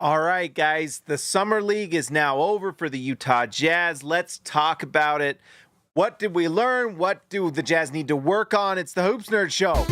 All right, guys, the Summer League is now over for the Utah Jazz. Let's talk about it. What did we learn? What do the Jazz need to work on? It's the Hoops Nerd Show.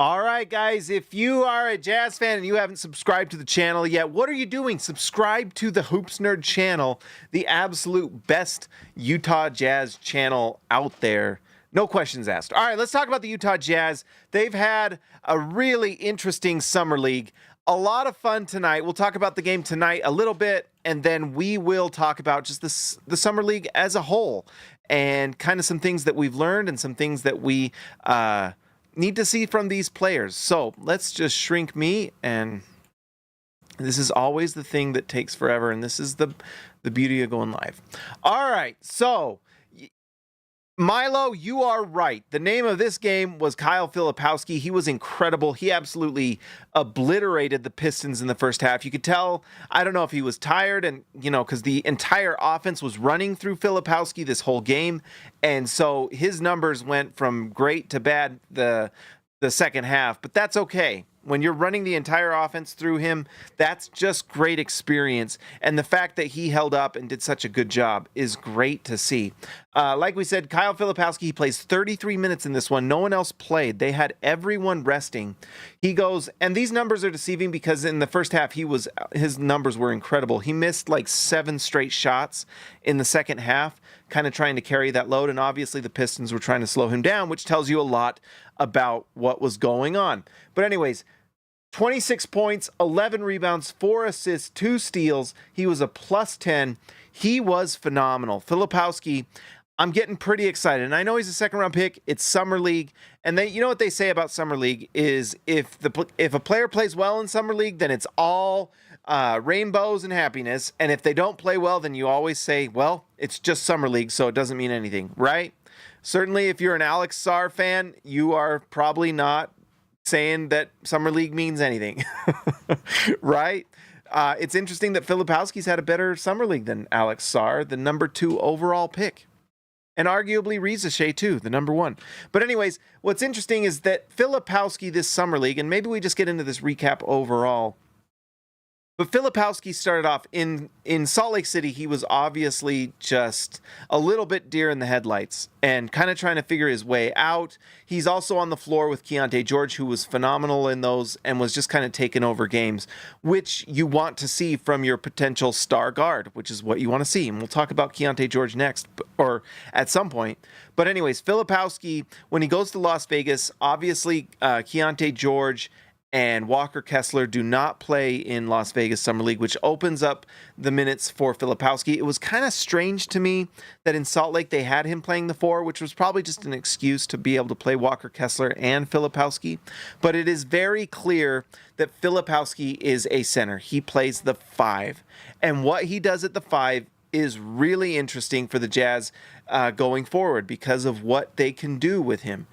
All right, guys, if you are a Jazz fan and you haven't subscribed to the channel yet, what are you doing? Subscribe to the Hoops Nerd channel, the absolute best Utah Jazz channel out there. No questions asked. All right, let's talk about the Utah Jazz. They've had a really interesting summer league. A lot of fun tonight. We'll talk about the game tonight a little bit, and then we will talk about just the summer league as a whole and kind of some things that we've learned and some things that we need to see from these players. So let's just shrink me, and this is always the thing that takes forever, and this is the beauty of going live. All right, so Milo, you are right. The name of this game was Kyle Filipowski. He was incredible. He absolutely obliterated the Pistons in the first half. You could tell, I don't know if he was tired, and because the entire offense was running through Filipowski this whole game, and so his numbers went from great to bad the second half, but that's okay. When you're running the entire offense through him, that's just great experience. And the fact that he held up and did such a good job is great to see. Like we said, Kyle Filipowski, he plays 33 minutes in this one. No one else played. They had everyone resting. He goes, and these numbers are deceiving because in the first half, his numbers were incredible. He missed like 7 straight shots in the second half, kind of trying to carry that load. And obviously the Pistons were trying to slow him down, which tells you a lot about what was going on. But anyways, 26 points, 11 rebounds, 4 assists, 2 steals. He was a plus 10. He was phenomenal. Filipowski, I'm getting pretty excited. And I know he's a second-round pick. It's Summer League. And you know what they say about Summer League is if a player plays well in Summer League, then it's all rainbows and happiness. And if they don't play well, then you always say, well, it's just Summer League, so it doesn't mean anything, right? Certainly, if you're an Alex Sarr fan, you are probably not saying that Summer League means anything, right? It's interesting that Filipowski's had a better Summer League than Alex Sarr, the number 2 overall pick. And arguably Reza Shea too, the number 1. But anyways, what's interesting is that Filipowski this Summer League, and maybe we just get into this recap overall, but Filipowski started off in Salt Lake City. He was obviously just a little bit deer in the headlights and kind of trying to figure his way out. He's also on the floor with Keon George, who was phenomenal in those and was just kind of taking over games, which you want to see from your potential star guard, which is what you want to see. And we'll talk about Keon George next, or at some point. But anyways, Filipowski, when he goes to Las Vegas, obviously Keon George and Walker Kessler do not play in Las Vegas Summer League, which opens up the minutes for Filipowski. It was kind of strange to me that in Salt Lake they had him playing the 4, which was probably just an excuse to be able to play Walker Kessler and Filipowski. But it is very clear that Filipowski is a center. He plays the 5. And what he does at the 5 is really interesting for the Jazz going forward because of what they can do with him.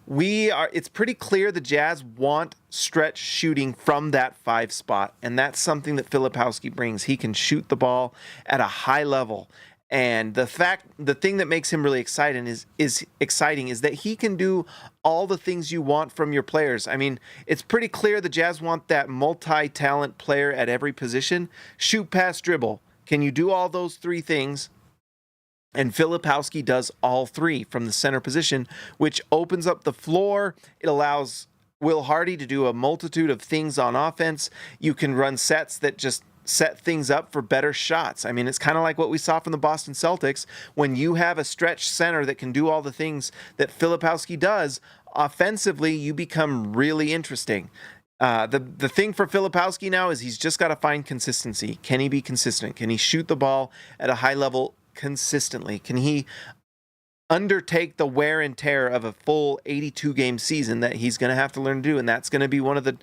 It's pretty clear the Jazz want stretch shooting from that 5 spot, and that's something that Filipowski brings. He can shoot the ball at a high level, and the thing that makes him really exciting is that he can do all the things you want from your players. I mean, it's pretty clear the Jazz want that multi-talent player at every position. Shoot, pass, dribble. Can you do all those 3 things? And Filipowski does all 3 from the center position, which opens up the floor. It allows Will Hardy to do a multitude of things on offense. You can run sets that just set things up for better shots. I mean, it's kind of like what we saw from the Boston Celtics. When you have a stretch center that can do all the things that Filipowski does, offensively, you become really interesting. The thing for Filipowski now is he's just got to find consistency. Can he be consistent? Can he shoot the ball at a high level consistently? Can he undertake the wear and tear of a full 82-game season that he's going to have to learn to do? And that's going to be one of the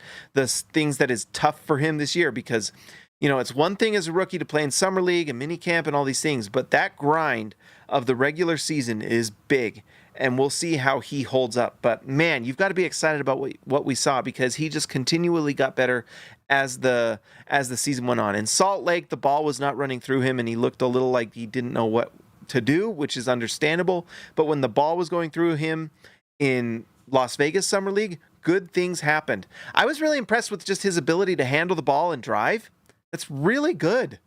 things that is tough for him this year because, it's one thing as a rookie to play in Summer League and minicamp and all these things, but that grind of the regular season is big. and we'll see how he holds up. But man, you've got to be excited about what we saw, because he just continually got better as the season went on. In Salt Lake, the ball was not running through him, and he looked a little like he didn't know what to do, which is understandable. But when the ball was going through him in Las Vegas Summer League, good things happened. I was really impressed with just his ability to handle the ball and drive. That's really good.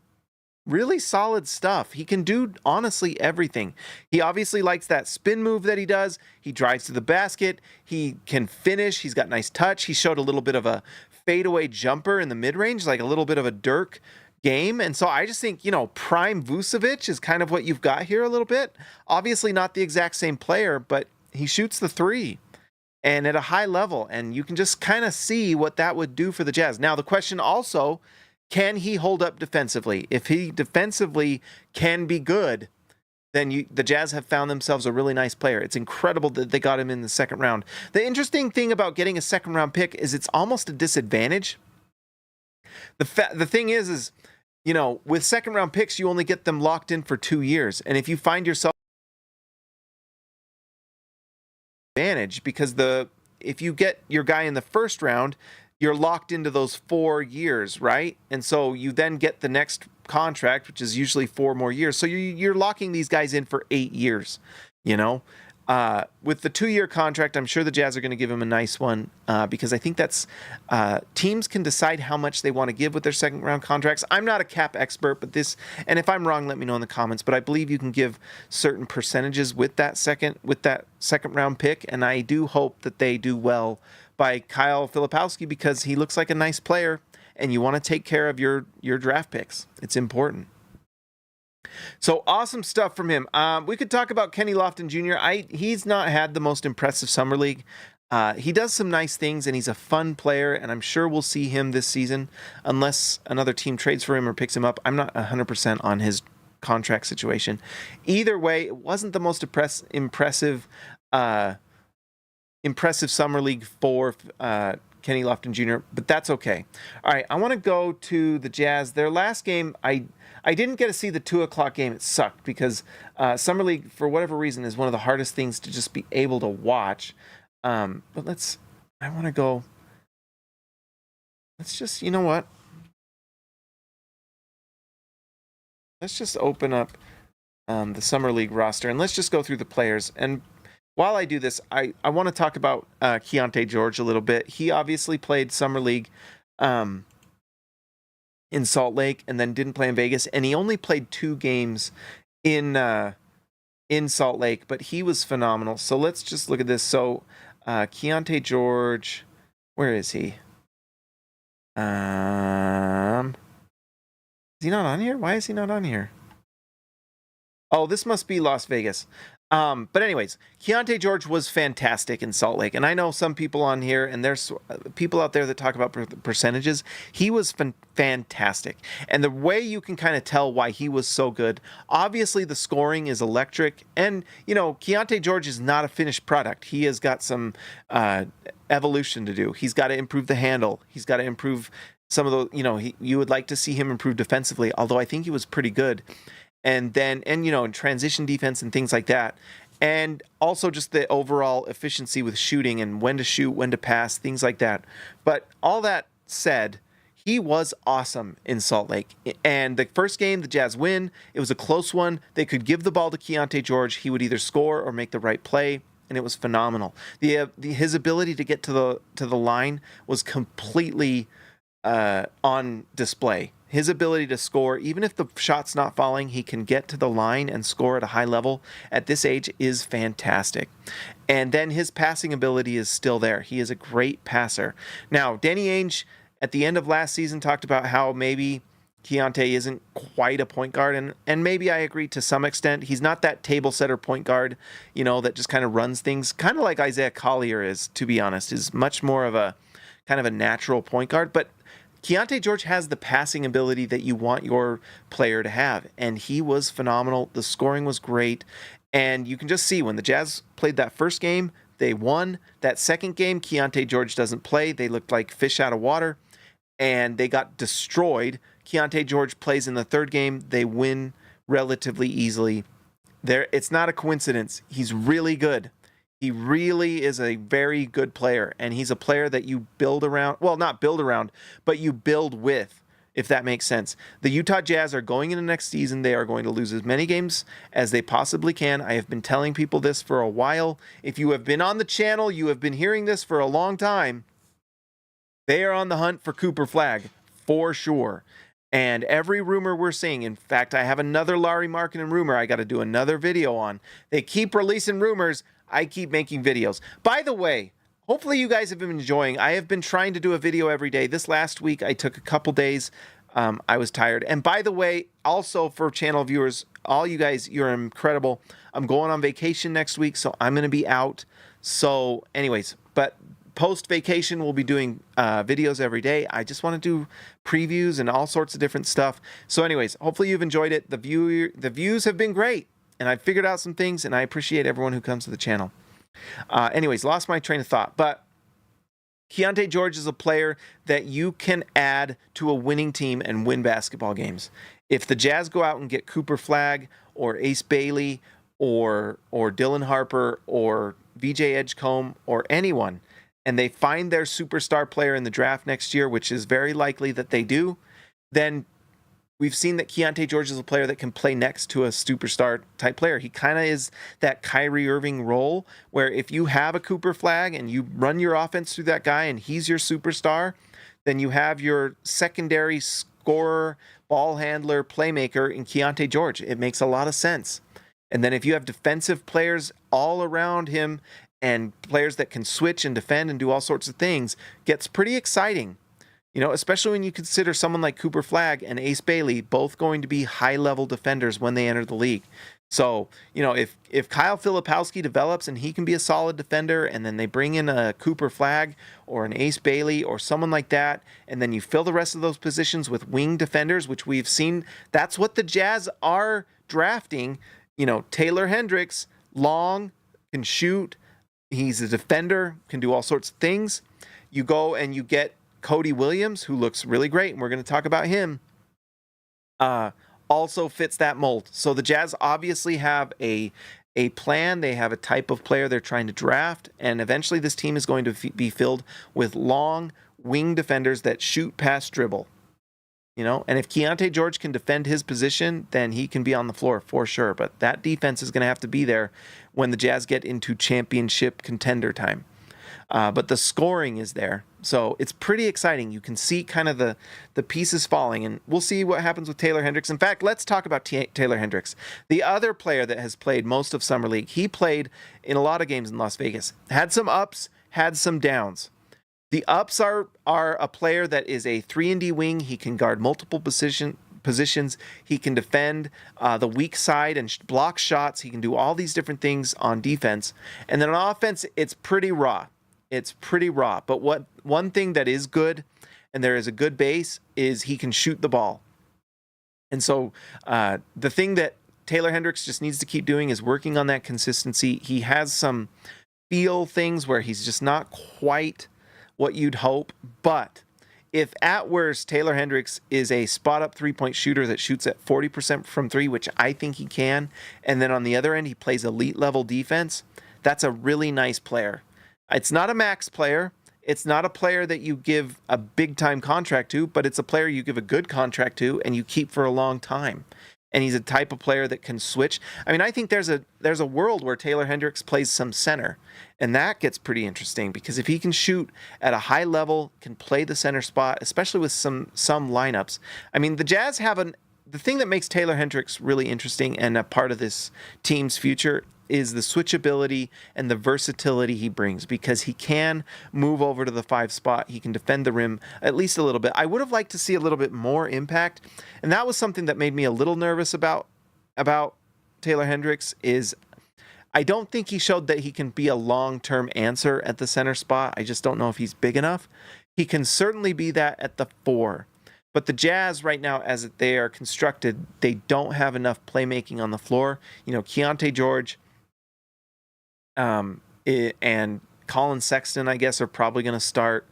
Really solid stuff. He can do, honestly, everything. He obviously likes that spin move that he does. He drives to the basket. He can finish. He's got nice touch. He showed a little bit of a fadeaway jumper in the mid-range, like a little bit of a Dirk game. And so I just think, prime Vucevic is kind of what you've got here a little bit. Obviously not the exact same player, but he shoots the three and at a high level. And you can just kind of see what that would do for the Jazz. Now, the question also, can he hold up defensively? If he defensively can be good, then the Jazz have found themselves a really nice player. It's incredible that they got him in the second round. The interesting thing about getting a second round pick is it's almost a disadvantage. The thing is, with second round picks, you only get them locked in for 2 years. And if you find yourself advantage, because if you get your guy in the first round, you're locked into those 4 years, right? And so you then get the next contract, which is usually 4 more years. So you're locking these guys in for 8 years, With the 2-year contract, I'm sure the Jazz are going to give him a nice one, because I think that's teams can decide how much they want to give with their second round contracts. I'm not a cap expert, but and if I'm wrong, let me know in the comments. But I believe you can give certain percentages with that second round pick, and I do hope that they do well by Kyle Filipowski, because he looks like a nice player, and you want to take care of your draft picks. It's important. So awesome stuff from him. We could talk about Kenny Lofton Jr. He's not had the most impressive summer league. He does some nice things, and he's a fun player, and I'm sure we'll see him this season unless another team trades for him or picks him up. I'm not 100% on his contract situation. Either way, it wasn't the most impressive summer league for Kenny Lofton Jr., but that's okay. All right, I want to go to the Jazz. Their last game, I didn't get to see the 2:00 game. It sucked because summer league, for whatever reason, is one of the hardest things to just be able to watch. But I want to go. Let's just, you know what? Let's just open up the summer league roster, and let's just go through the players. And while I do this, I want to talk about Keon George a little bit. He obviously played summer league in Salt Lake and then didn't play in Vegas, and he only played 2 games in Salt Lake, but he was phenomenal. So let's just look at this. So Keon George, where is he? Is he not on here? Why is he not on here? Oh, this must be Las Vegas. But anyways, Keon George was fantastic in Salt Lake. And I know some people on here, and there's people out there that talk about percentages. He was fantastic. And the way you can kind of tell why he was so good, obviously the scoring is electric. And, Keon George is not a finished product. He has got some evolution to do. He's got to improve the handle. He's got to improve some of the, you would like to see him improve defensively, although I think he was pretty good. And then, in transition defense and things like that. And also just the overall efficiency with shooting and when to shoot, when to pass, things like that. But all that said, he was awesome in Salt Lake. And the first game, the Jazz win. It was a close one. They could give the ball to Keon George. He would either score or make the right play. And it was phenomenal. His ability to get to the line was completely on display. His ability to score, even if the shot's not falling, he can get to the line and score at a high level at this age is fantastic. And then his passing ability is still there. He is a great passer. Now, Danny Ainge at the end of last season talked about how maybe Keontae isn't quite a point guard, and maybe I agree to some extent. He's not that table setter point guard, that just kind of runs things, kind of like Isaiah Collier is, to be honest, is much more of a kind of a natural point guard, but Keon George has the passing ability that you want your player to have, and he was phenomenal. The scoring was great, and you can just see when the Jazz played that first game, they won. That second game, Keon George doesn't play. They looked like fish out of water, and they got destroyed. Keon George plays in the third game. They win relatively easily. It's not a coincidence. He's really good. He really is a very good player, and he's a player that you build around. Well, not build around, but you build with, if that makes sense. The Utah Jazz are going into next season. They are going to lose as many games as they possibly can. I have been telling people this for a while. If you have been on the channel, you have been hearing this for a long time. They are on the hunt for Cooper Flagg, for sure. And every rumor we're seeing, in fact, I have another Lauri Markkanen rumor I got to do another video on. They keep releasing rumors. I keep making videos. By the way, hopefully you guys have been enjoying. I have been trying to do a video every day. This last week, I took a couple days. I was tired. And by the way, also for channel viewers, all you guys, you're incredible. I'm going on vacation next week, so I'm going to be out. So anyways, but post-vacation, we'll be doing videos every day. I just want to do previews and all sorts of different stuff. So anyways, hopefully you've enjoyed it. The views have been great. And I figured out some things, and I appreciate everyone who comes to the channel. Anyways, lost my train of thought. But Keon George is a player that you can add to a winning team and win basketball games. If the Jazz go out and get Cooper Flagg or Ace Bailey or Dylan Harper or VJ Edgecombe or anyone, and they find their superstar player in the draft next year, which is very likely that they do, then we've seen that Keon George is a player that can play next to a superstar type player. He kind of is that Kyrie Irving role where if you have a Cooper Flagg and you run your offense through that guy and he's your superstar, then you have your secondary scorer, ball handler, playmaker in Keon George. It makes a lot of sense. And then if you have defensive players all around him and players that can switch and defend and do all sorts of things, gets pretty exciting. You know, especially when you consider someone like Cooper Flagg and Ace Bailey both going to be high-level defenders when they enter the league. So, you know, if Kyle Filipowski develops and he can be a solid defender, and then they bring in a Cooper Flagg or an Ace Bailey or someone like that, and then you fill the rest of those positions with wing defenders, which we've seen, that's what the Jazz are drafting. You know, Taylor Hendricks, long, can shoot, he's a defender, can do all sorts of things. You go and you get Cody Williams, who looks really great, and we're going to talk about him, also fits that mold. So the Jazz obviously have a plan. They have a type of player they're trying to draft, and eventually this team is going to be filled with long wing defenders that shoot past dribble. You know, and if Keon George can defend his position, then he can be on the floor for sure. But that defense is going to have to be there when the Jazz get into championship contender time. But the scoring is there. So it's pretty exciting. You can see kind of the pieces falling, and we'll see what happens with Taylor Hendricks. In fact, let's talk about Taylor Hendricks. The other player that has played most of Summer League, he played in a lot of games in Las Vegas. Had some ups, had some downs. The ups are a player that is a 3-and-D wing. He can guard multiple positions. He can defend the weak side and block shots. He can do all these different things on defense. And then on offense, it's pretty raw. It's pretty raw. But one thing that is good, and there is a good base, is he can shoot the ball. And so the thing that Taylor Hendricks just needs to keep doing is working on that consistency. He has some feel things where he's just not quite what you'd hope. But if at worst Taylor Hendricks is a spot-up three-point shooter that shoots at 40% from three, which I think he can, and then on the other end he plays elite-level defense, that's a really nice player. It's not a max player. It's not a player that you give a big-time contract to, but it's a player you give a good contract to and you keep for a long time. And he's a type of player that can switch. I mean, I think there's a world where Taylor Hendricks plays some center, and that gets pretty interesting because if he can shoot at a high level, can play the center spot, especially with some lineups. I mean, the Jazz have the thing that makes Taylor Hendricks really interesting and a part of this team's future is the switchability and the versatility he brings because he can move over to the 5 spot. He can defend the rim at least a little bit. I would have liked to see a little bit more impact, and that was something that made me a little nervous about Taylor Hendricks is I don't think he showed that he can be a long-term answer at the center spot. I just don't know if he's big enough. He can certainly be that at the 4. But the Jazz right now, as they are constructed, they don't have enough playmaking on the floor. You know, Keon George and Colin Sexton, I guess, are probably going to start.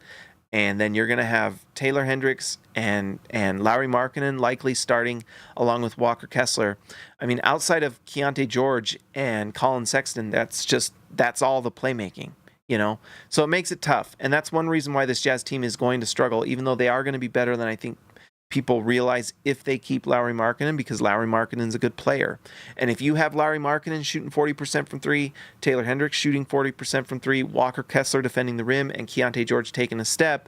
And then you're going to have Taylor Hendricks and Lauri Markkanen likely starting along with Walker Kessler. I mean, outside of Keon George and Colin Sexton, that's all the playmaking, you know? So it makes it tough. And that's one reason why this Jazz team is going to struggle, even though they are going to be better than I think people realize if they keep Lauri Markkanen, because Lauri Markkanen's a good player. And if you have Lauri Markkanen shooting 40% from three, Taylor Hendricks shooting 40% from three, Walker Kessler defending the rim, and Keon George taking a step,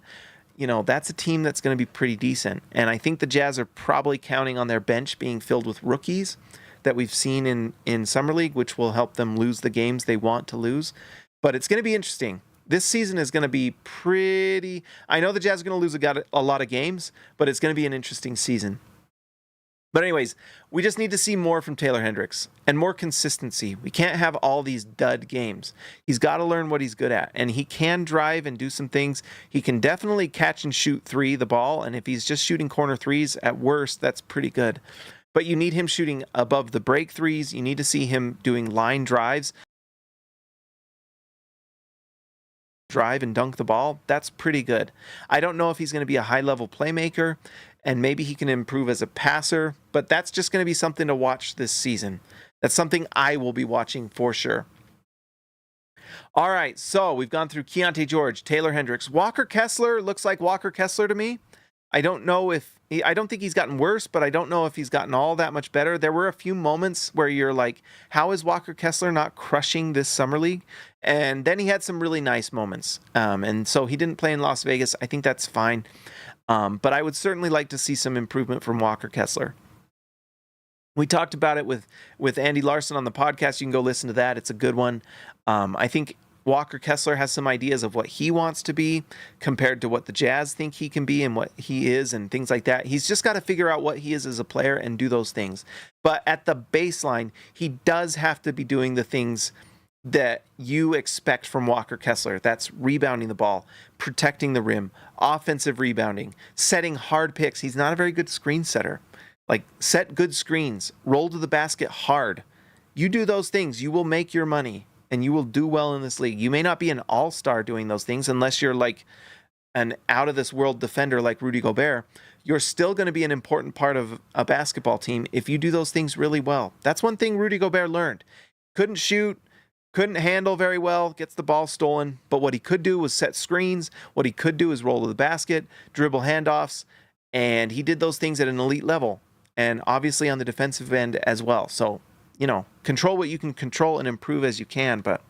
you know, that's a team that's going to be pretty decent. And I think the Jazz are probably counting on their bench being filled with rookies that we've seen in Summer League, which will help them lose the games they want to lose. But it's going to be interesting. This season is going to be pretty... I know the Jazz are going to lose a lot of games, but it's going to be an interesting season. But anyways, we just need to see more from Taylor Hendricks and more consistency. We can't have all these dud games. He's got to learn what he's good at, and he can drive and do some things. He can definitely catch and shoot the ball, and if he's just shooting corner threes, at worst, that's pretty good. But you need him shooting above the break threes. You need to see him doing line drives. Drive and dunk the ball, that's pretty good. I don't know if he's going to be a high-level playmaker, and maybe he can improve as a passer, but that's just going to be something to watch this season. That's something I will be watching for sure. All right, so we've gone through Keon George, Taylor Hendricks. Walker Kessler looks like Walker Kessler to me. I don't think he's gotten worse, but I don't know if he's gotten all that much better. There were a few moments where you're like, how is Walker Kessler not crushing this Summer League? And then he had some really nice moments. And so he didn't play in Las Vegas. I think that's fine. But I would certainly like to see some improvement from Walker Kessler. We talked about it with Andy Larson on the podcast. You can go listen to that. It's a good one. I think Walker Kessler has some ideas of what he wants to be compared to what the Jazz think he can be and what he is and things like that. He's just got to figure out what he is as a player and do those things. But at the baseline, he does have to be doing the things that you expect from Walker Kessler. That's rebounding the ball, protecting the rim, offensive rebounding, setting hard picks. He's not a very good screen setter. Like, set good screens, roll to the basket hard. You do those things, you will make your money. And you will do well in this league. You may not be an all-star doing those things unless you're like an out-of-this-world defender like Rudy Gobert. You're still going to be an important part of a basketball team if you do those things really well. That's one thing Rudy Gobert learned. Couldn't shoot, couldn't handle very well, gets the ball stolen. But what he could do was set screens. What he could do is roll to the basket, dribble handoffs. And he did those things at an elite level. And obviously on the defensive end as well. So, you know, control what you can control and improve as you can. But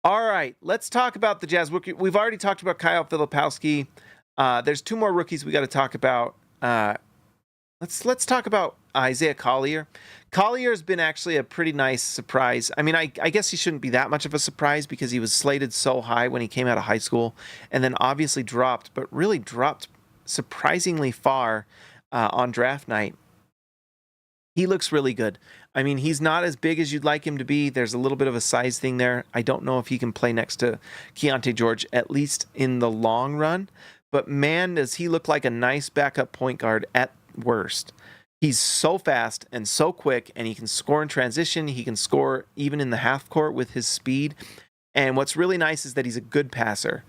all right, let's talk about the Jazz. We've already talked about Kyle Filipowski. There's two more rookies we got to talk about. Let's talk about Isaiah Collier. Collier's been actually a pretty nice surprise. I mean, I guess he shouldn't be that much of a surprise because he was slated so high when he came out of high school, and then obviously dropped, but really dropped surprisingly far on draft night. He looks really good. I mean, he's not as big as you'd like him to be. There's a little bit of a size thing there. I don't know if he can play next to Keon George, at least in the long run. But man, does he look like a nice backup point guard at worst. He's so fast and so quick, and he can score in transition. He can score even in the half court with his speed. And what's really nice is that he's a good passer.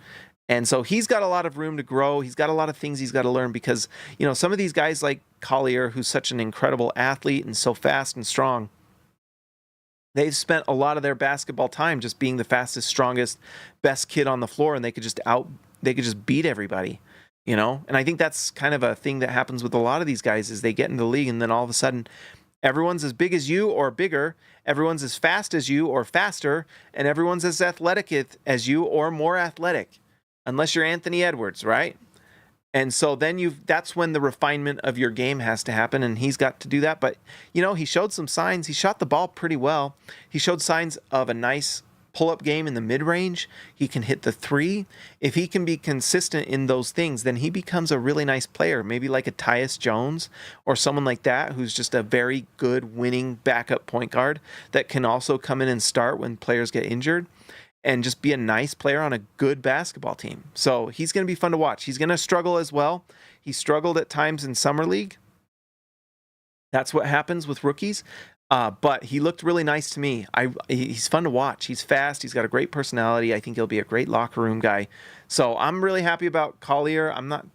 And so he's got a lot of room to grow. He's got a lot of things he's got to learn because, you know, some of these guys like Collier, who's such an incredible athlete and so fast and strong, they've spent a lot of their basketball time just being the fastest, strongest, best kid on the floor, and they could just beat everybody, you know? And I think that's kind of a thing that happens with a lot of these guys is they get into the league and then all of a sudden everyone's as big as you or bigger, everyone's as fast as you or faster, and everyone's as athletic as you or more athletic. Unless you're Anthony Edwards, right? And so then that's when the refinement of your game has to happen, and he's got to do that. But, you know, he showed some signs. He shot the ball pretty well. He showed signs of a nice pull-up game in the mid-range. He can hit the three. If he can be consistent in those things, then he becomes a really nice player, maybe like a Tyus Jones or someone like that who's just a very good winning backup point guard that can also come in and start when players get injured. And just be a nice player on a good basketball team. So he's going to be fun to watch. He's going to struggle as well. He struggled at times in Summer League. That's what happens with rookies. But he looked really nice to me. He's fun to watch. He's fast. He's got a great personality. I think he'll be a great locker room guy. So I'm really happy about Collier. I'm not,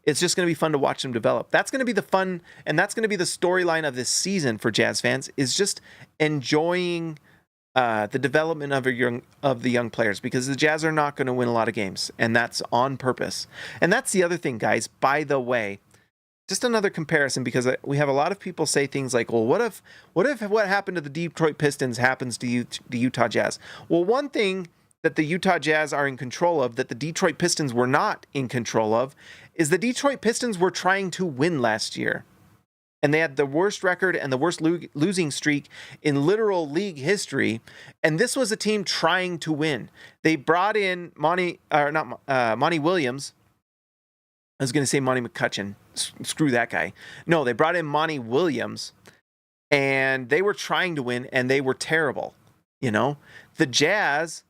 it's just going to be fun to watch him develop. That's going to be the fun, and that's going to be the storyline of this season for Jazz fans, is just enjoying the development of the young players, because the Jazz are not going to win a lot of games, and that's on purpose. And that's the other thing, guys, by the way. Just another comparison, because we have a lot of people say things like, well, what if what happened to the Detroit Pistons happens to the Utah Jazz? Well, one thing that the Utah Jazz are in control of that the Detroit Pistons were not in control of is the Detroit Pistons were trying to win last year. And they had the worst record and the worst losing streak in literal league history. And this was a team trying to win. They brought in Monty Williams. I was going to say Monty McCutcheon. Screw that guy. No, they brought in Monty Williams, and they were trying to win, and they were terrible. The Jazz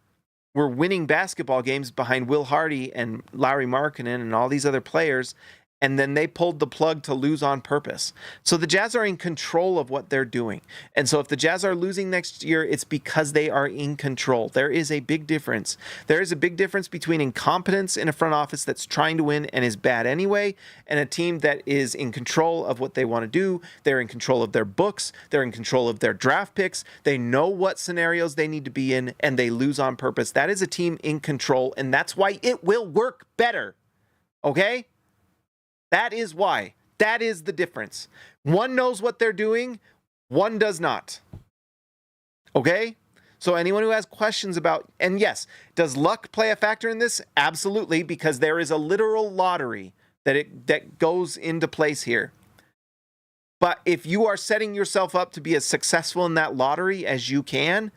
were winning basketball games behind Will Hardy and Lauri Markkanen and all these other players, and then they pulled the plug to lose on purpose. So the Jazz are in control of what they're doing. And so if the Jazz are losing next year, it's because they are in control. There is a big difference. There is a big difference between incompetence in a front office that's trying to win and is bad anyway, and a team that is in control of what they want to do. They're in control of their books. They're in control of their draft picks. They know what scenarios they need to be in, and they lose on purpose. That is a team in control, and that's why it will work better. Okay? That is why. That is the difference. One knows what they're doing. One does not. Okay? So anyone who has questions about, and yes, does luck play a factor in this? Absolutely, because there is a literal lottery that goes into place here. But if you are setting yourself up to be as successful in that lottery as you can,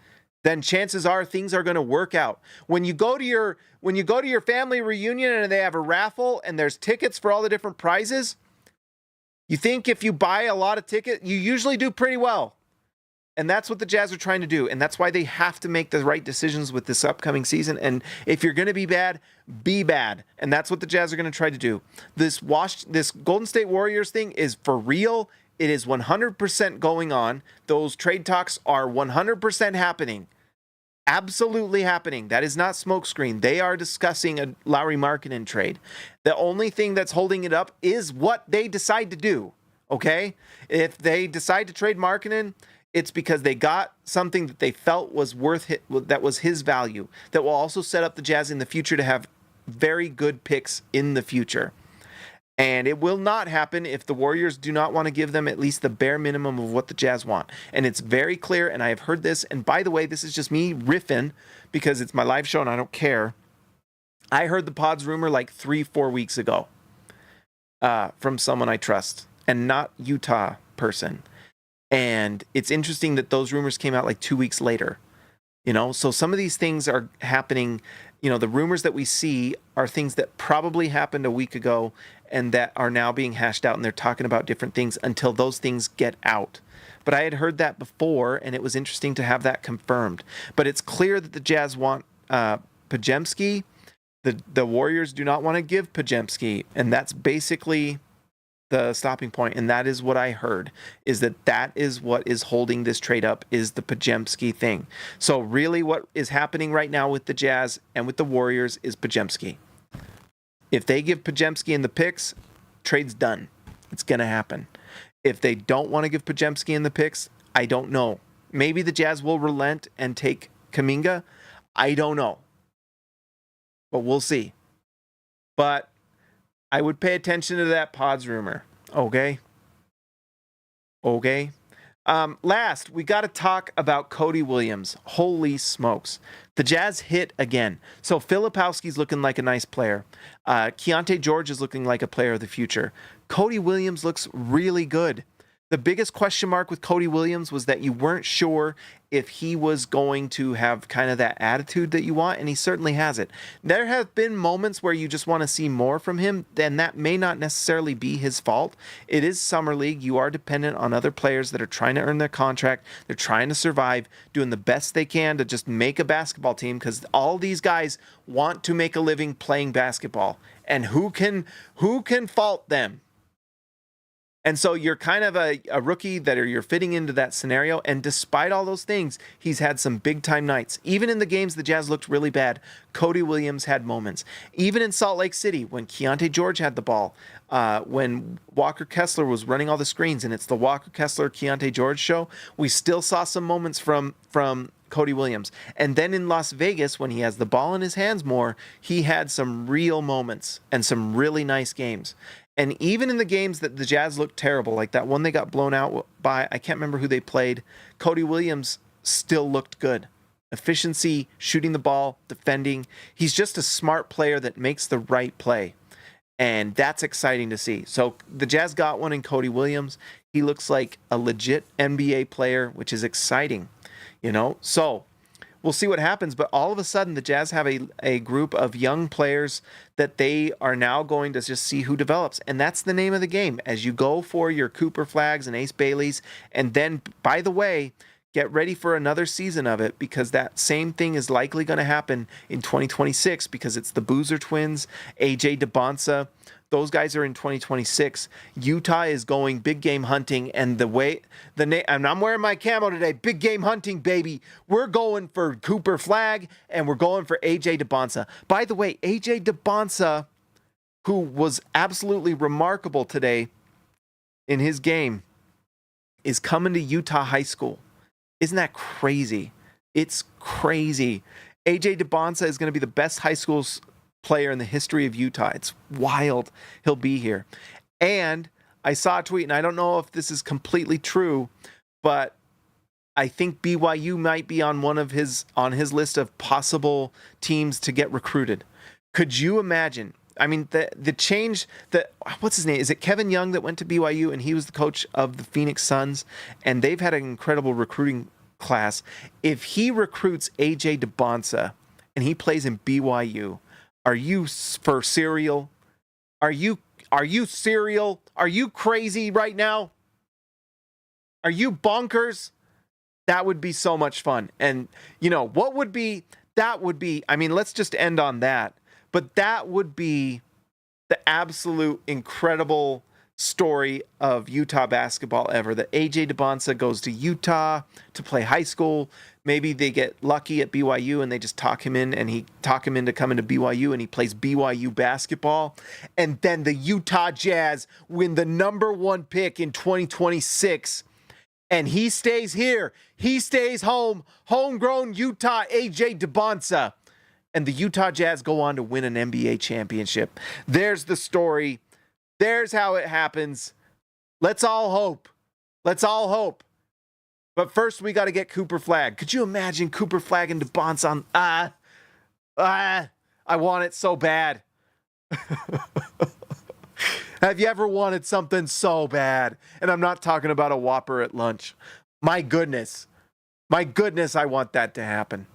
then chances are things are going to work out. When you go to your family reunion and they have a raffle and there's tickets for all the different prizes, you think if you buy a lot of tickets, you usually do pretty well. And that's what the Jazz are trying to do. And that's why they have to make the right decisions with this upcoming season. And if you're going to be bad, be bad. And that's what the Jazz are going to try to do. This Golden State Warriors thing is for real. It is 100% going on. Those trade talks are 100% happening. Absolutely happening. That is not smokescreen. They are discussing a Lauri Markkanen trade. The only thing that's holding it up is what they decide to do. Okay? If they decide to trade Markkanen, it's because they got something that they felt was worth it, that was his value, that will also set up the Jazz in the future to have very good picks in the future. And it will not happen if the Warriors do not want to give them at least the bare minimum of what the Jazz want. And it's very clear, and I have heard this, and by the way, this is just me riffing because it's my live show and I don't care. I heard the Pods rumor like 3-4 weeks ago from someone I trust, and not Utah person. And it's interesting that those rumors came out like 2 weeks later. So some of these things are happening. The rumors that we see are things that probably happened a week ago and that are now being hashed out, and they're talking about different things until those things get out. But I had heard that before, and it was interesting to have that confirmed. But it's clear that the Jazz want Podziemski. The Warriors do not want to give Podziemski, and that's basically the stopping point. And that is what I heard, is that is what is holding this trade up, is the Podziemski thing. So really what is happening right now with the Jazz and with the Warriors is Podziemski. If they give Podziemski in the picks, trade's done. It's going to happen. If they don't want to give Podziemski in the picks, I don't know. Maybe the Jazz will relent and take Kuminga. I don't know. But we'll see. But I would pay attention to that Pods rumor. Okay? Last, we got to talk about Cody Williams. Holy smokes. The Jazz hit again. So Filipowski's looking like a nice player. Keon George is looking like a player of the future. Cody Williams looks really good. The biggest question mark with Cody Williams was that you weren't sure if he was going to have kind of that attitude that you want, and he certainly has it. There have been moments where you just want to see more from him, then that may not necessarily be his fault. It is Summer League. You are dependent on other players that are trying to earn their contract. They're trying to survive, doing the best they can to just make a basketball team, because all these guys want to make a living playing basketball. And who can fault them? And so you're kind of a rookie that you're fitting into that scenario. And despite all those things, he's had some big time nights. Even in the games the Jazz looked really bad, Cody Williams had moments. Even in Salt Lake City, when Keon George had the ball, when Walker Kessler was running all the screens, and it's the Walker Kessler Keon George show, we still saw some moments from Cody Williams. And then in Las Vegas, when he has the ball in his hands more, he had some real moments and some really nice games. And even in the games that the Jazz looked terrible, like that one they got blown out by, I can't remember who they played, Cody Williams still looked good. Efficiency, shooting the ball, defending. He's just a smart player that makes the right play. And that's exciting to see. So the Jazz got one in Cody Williams. He looks like a legit NBA player, which is exciting, you know? So we'll see what happens, but all of a sudden the Jazz have a group of young players that they are now going to just see who develops. And that's the name of the game. As you go for your Cooper Flags and Ace Baileys, and then, by the way, get ready for another season of it, because that same thing is likely going to happen in 2026, because it's the Boozer twins, AJ DeBonsa. Those guys are in 2026. Utah is going big game hunting, and and I'm wearing my camo today. Big game hunting, baby. We're going for Cooper Flag, and we're going for AJ DeBonsa. By the way, AJ DeBonsa, who was absolutely remarkable today in his game, is coming to Utah High School. Isn't that crazy? It's crazy. AJ DeBonsa is going to be the best high school player in the history of Utah. It's wild. He'll be here. And I saw a tweet, and I don't know if this is completely true, but I think BYU might be on his list of possible teams to get recruited. Could you imagine? I mean, the change that, what's his name? Is it Kevin Young that went to BYU, and he was the coach of the Phoenix Suns, and they've had an incredible recruiting class. If he recruits AJ DeBonsa and he plays in BYU, are you for serial? Are you serial? Are you crazy right now? Are you bonkers? That would be so much fun. And you know, I mean, let's just end on that. But that would be the absolute incredible story of Utah basketball ever. That AJ DeBonsa goes to Utah to play high school. Maybe they get lucky at BYU and they just talk him into coming to BYU, and he plays BYU basketball. And then the Utah Jazz win the #1 pick in 2026. And he stays here. He stays home. Homegrown Utah AJ DeBonsa. And the Utah Jazz go on to win an NBA championship. There's the story. There's how it happens. Let's all hope. Let's all hope. But first, we got to get Cooper Flag. Could you imagine Cooper Flag and DeBonsa on? I want it so bad. Have you ever wanted something so bad? And I'm not talking about a Whopper at lunch. My goodness. My goodness, I want that to happen.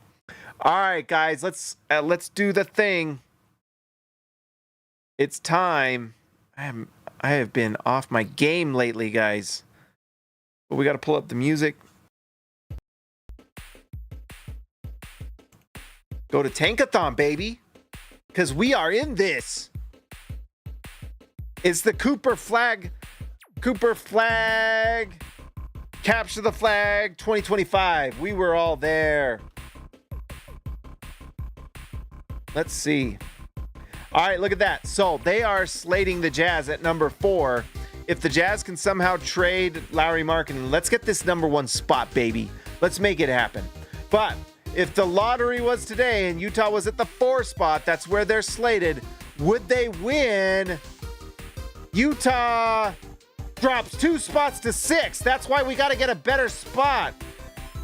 All right, guys, let's do the thing. It's time. I have been off my game lately, guys. But we got to pull up the music. Go to Tankathon, baby, because we are in this. It's the Cooper Flag, Capture the Flag 2025. We were all there. Let's see. All right, look at that. So they are slating the Jazz at #4. If the Jazz can somehow trade Lauri Markkanen, let's get this #1 spot, baby. Let's make it happen. But if the lottery was today and Utah was at the 4 spot, that's where they're slated, would they win? Utah drops 2 spots to 6. That's why we got to get a better spot.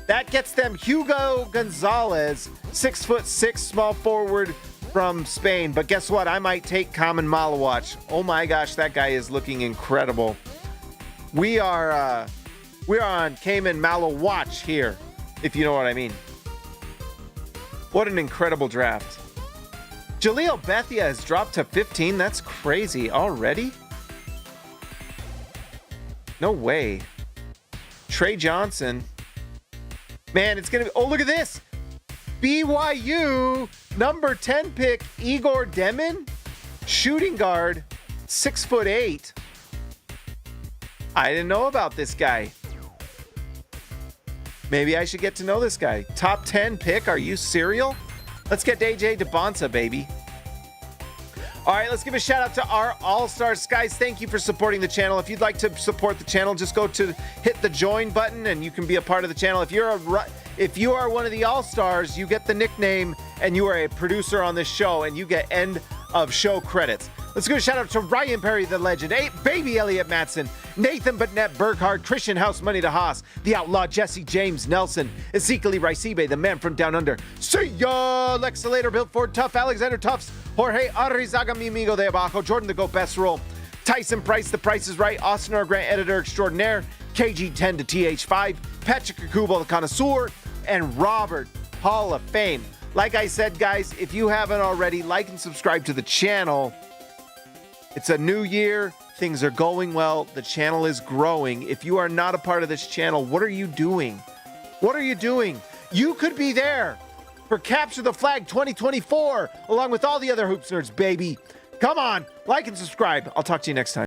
That gets them Hugo Gonzalez, 6'6", small forward from Spain. But guess what? I might take Kamen Malawach. Oh my gosh, that guy is looking incredible. We are on Kamen Malawach here, if you know what I mean. What an incredible draft. Jaleel Bethia has dropped to 15. That's crazy already. No way. Trey Johnson. Man, it's going to be... Oh, look at this. BYU #10 pick Igor Demin. Shooting guard. 6'8". I didn't know about this guy. Maybe I should get to know this guy. Top 10 pick. Are you serial? Let's get AJ DeBonsa, baby. All right, let's give a shout out to our All-Stars. Guys, thank you for supporting the channel. If you'd like to support the channel, just go to hit the join button and you can be a part of the channel. If you are one of the All-Stars, you get the nickname and you are a producer on this show and you get end of show credits. Let's give a shout out to Ryan Perry, the legend, Baby Elliot Matson, Nathan Burnett Burkhardt, Christian House Money to Haas, the Outlaw Jesse James Nelson, Ezekiel Raicibe, the man from down under. See ya! Lex Salater, Built Ford Tough, Alexander Tufts, Jorge Arrizaga, mi amigo de abajo, Jordan the Go Best Roll, Tyson Price, The Price is Right, Austin R. Grant, Editor Extraordinaire, KG10 to TH5, Patrick Akubo, the Connoisseur, and Robert, Hall of Fame. Like I said, guys, if you haven't already, like and subscribe to the channel. It's a new year. Things are going well. The channel is growing. If you are not a part of this channel, what are you doing? What are you doing? You could be there for Capture the Flag 2024, along with all the other Hoops Nerds, baby. Come on, like and subscribe. I'll talk to you next time.